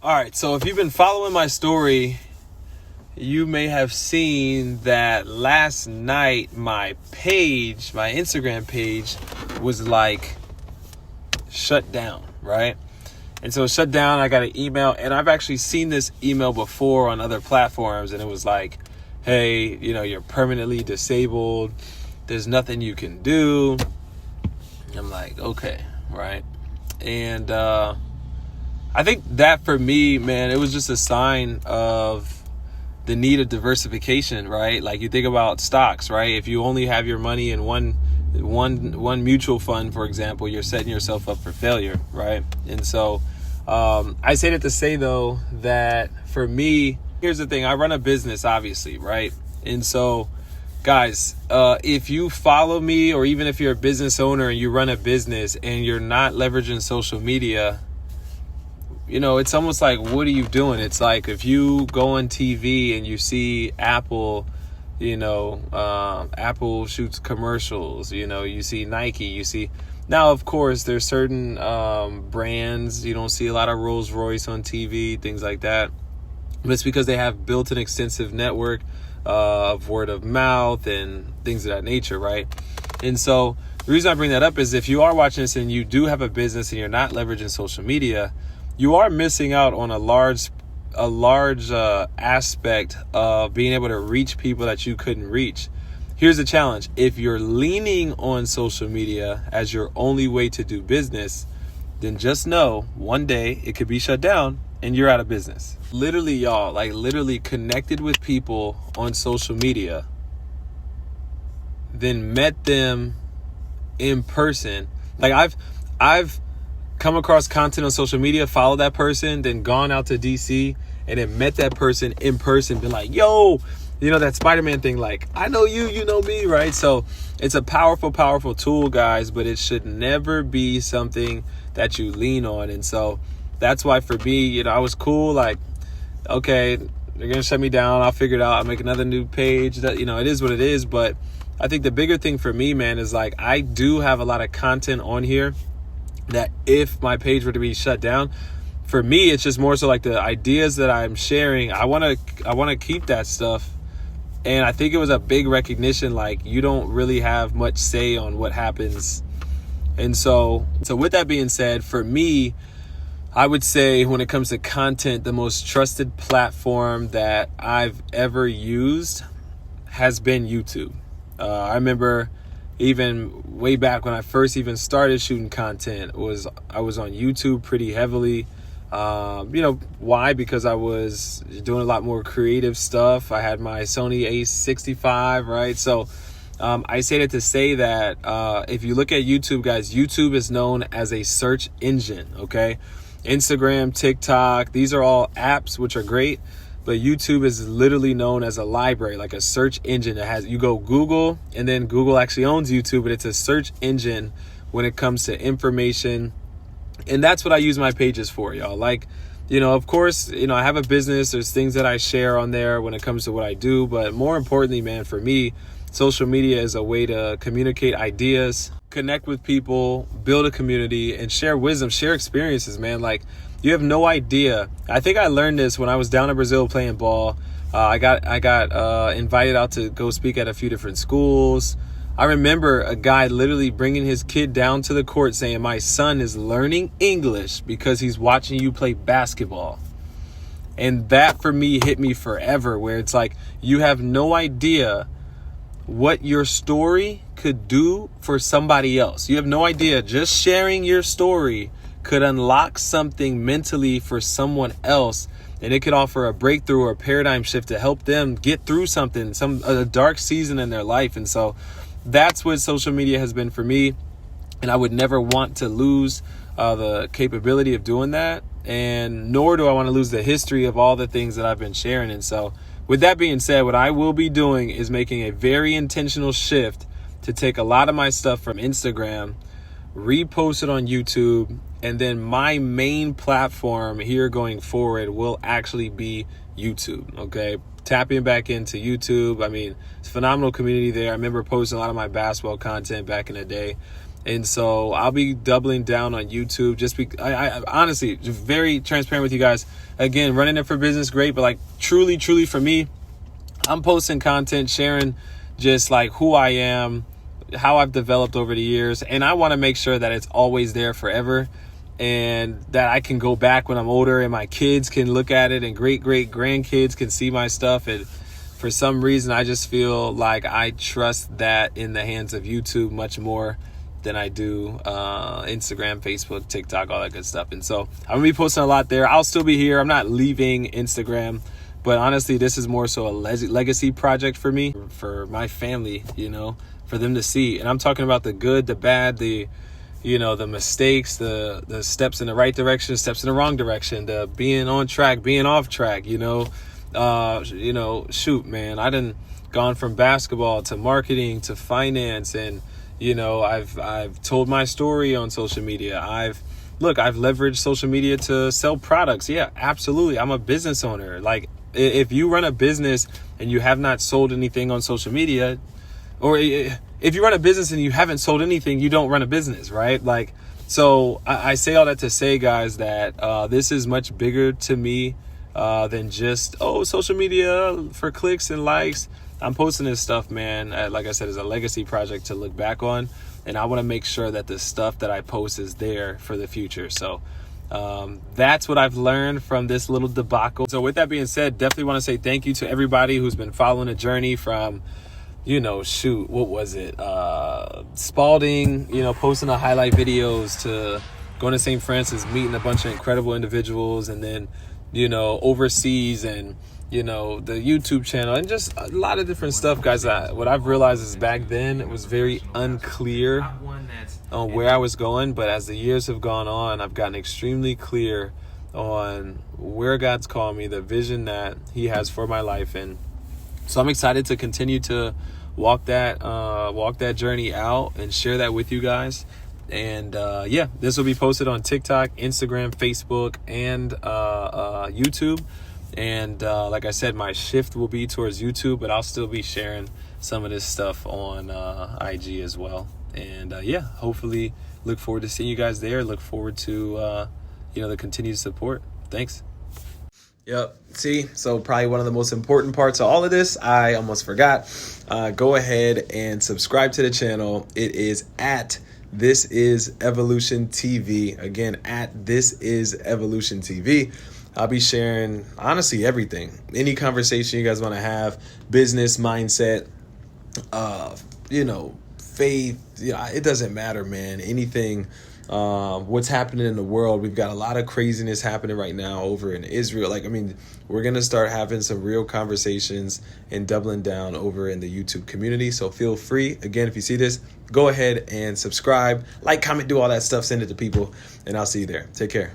All right, so if you've been following my story, you may have seen that last night my Instagram page was like shut down, right? And so it shut down. I got an email, and I've actually seen this email before on other platforms, and it was like, hey, you're permanently disabled. There's nothing you can do. I'm like, okay, right? And I think that for me, man, it was just a sign of the need of diversification, right? Like you think about stocks, right? If you only have your money in one mutual fund, for example, you're setting yourself up for failure, right? And so I say that to say, though, that for me, here's the thing. I run a business, obviously, right? And so, guys, if you follow me, or even if you're a business owner and you run a business and you're not leveraging social media, it's almost like, what are you doing? It's like if you go on TV and you see Apple, Apple shoots commercials, you see Nike, now, of course, there's certain brands, you don't see a lot of Rolls Royce on TV, things like that. But it's because they have built an extensive network of word of mouth and things of that nature, right? And so the reason I bring that up is if you are watching this and you do have a business and you're not leveraging social media, you are missing out on a large aspect of being able to reach people that you couldn't reach. Here's the challenge. If you're leaning on social media as your only way to do business, then just know one day it could be shut down and you're out of business. Literally, y'all, literally connected with people on social media, then met them in person. I've come across content on social media, followed that person, then gone out to DC and then met that person in person, been like, yo, that Spider-Man thing, like, I know you, you know me, right? So it's a powerful, powerful tool, guys, but it should never be something that you lean on. And so that's why for me, I was cool. Like, okay, they're going to shut me down. I'll figure it out. I'll make another new page. That, it is what it is. But I think the bigger thing for me, man, is like, I do have a lot of content on here that if my page were to be shut down, for me, it's just more so like the ideas that I'm sharing. I want to keep that stuff. And I think it was a big recognition, like you don't really have much say on what happens. And so with that being said, for me, I would say when it comes to content, the most trusted platform that I've ever used has been YouTube. I remember even way back when I first even started shooting content, I was on YouTube pretty heavily. Why? Because I was doing a lot more creative stuff. I had my Sony A65, right? So I say that to say that if you look at YouTube, guys, YouTube is known as a search engine, okay? Instagram, TikTok, these are all apps, which are great. But YouTube is literally known as a library, like a search engine. You go Google, and then Google actually owns YouTube, but it's a search engine when it comes to information. And that's what I use my pages for, y'all. Like, of course, I have a business. There's things that I share on there when it comes to what I do. But more importantly, man, for me, social media is a way to communicate ideas, connect with people, build a community, and share wisdom, share experiences, man. Like, you have no idea. I think I learned this when I was down in Brazil playing ball. I got invited out to go speak at a few different schools. I remember a guy literally bringing his kid down to the court saying, my son is learning English because he's watching you play basketball. And that for me hit me forever, where it's like, you have no idea what your story could do for somebody else. You have no idea. Just sharing your story could unlock something mentally for someone else, and it could offer a breakthrough or a paradigm shift to help them get through something, a dark season in their life. And so that's what social media has been for me. And I would never want to lose the capability of doing that. And nor do I want to lose the history of all the things that I've been sharing. And so with that being said, what I will be doing is making a very intentional shift to take a lot of my stuff from Instagram, repost it on YouTube, and then my main platform here going forward will actually be YouTube. Okay. Tapping back into YouTube. I mean, it's a phenomenal community there. I remember posting a lot of my basketball content back in the day. And so I'll be doubling down on YouTube. I honestly, just very transparent with you guys. Again, running it for business, great. But like truly for me, I'm posting content, sharing just like who I am, how I've developed over the years. And I want to make sure that it's always there forever, and that I can go back when I'm older and my kids can look at it and great grandkids can see my stuff. And for some reason, I just feel like I trust that in the hands of YouTube much more than I do Instagram, Facebook, TikTok, all that good stuff. And so I'm gonna be posting a lot there. I'll still be here. I'm not leaving Instagram, but honestly, this is more so a legacy project for me, for my family, you know, for them to see. And I'm talking about the good, the bad, the mistakes, the steps in the right direction, steps in the wrong direction, the being on track, being off track, shoot, man, I done gone from basketball to marketing to finance, and I've told my story on social media. I've leveraged social media to sell products. Yeah, absolutely. I'm a business owner. Like, if you run a business and you have not sold anything on social media, or if you run a business and you haven't sold anything, you don't run a business, right? Like, so I say all that to say, guys, that this is much bigger to me than just, social media for clicks and likes. I'm posting this stuff, man, like I said, is a legacy project to look back on. And I want to make sure that the stuff that I post is there for the future. So that's what I've learned from this little debacle. So with that being said, definitely want to say thank you to everybody who's been following the journey from, what was it? Spalding, posting the highlight videos, to going to St. Francis, meeting a bunch of incredible individuals, and then, overseas, and, the YouTube channel, and just a lot of different stuff, guys. What I've realized is back then it was very unclear on where I was going, but as the years have gone on, I've gotten extremely clear on where God's calling me, the vision that He has for my life. And so I'm excited to continue to walk that journey out and share that with you guys. And this will be posted on TikTok, Instagram, Facebook, and YouTube. And like I said, my shift will be towards YouTube, but I'll still be sharing some of this stuff on IG as well. And hopefully look forward to seeing you guys there. Look forward to the continued support. Thanks. Yep. See, so probably one of the most important parts of all of this, I almost forgot. Go ahead and subscribe to the channel. It is at This Is Evolution TV. Again, at This Is Evolution TV. I'll be sharing, honestly, everything. Any conversation you guys want to have, business, mindset, faith, it doesn't matter, man. Anything, what's happening in the world. We've got a lot of craziness happening right now over in Israel. We're going to start having some real conversations and doubling down over in the YouTube community. So feel free, again, if you see this, go ahead and subscribe, like, comment, do all that stuff, send it to people, and I'll see you there. Take care.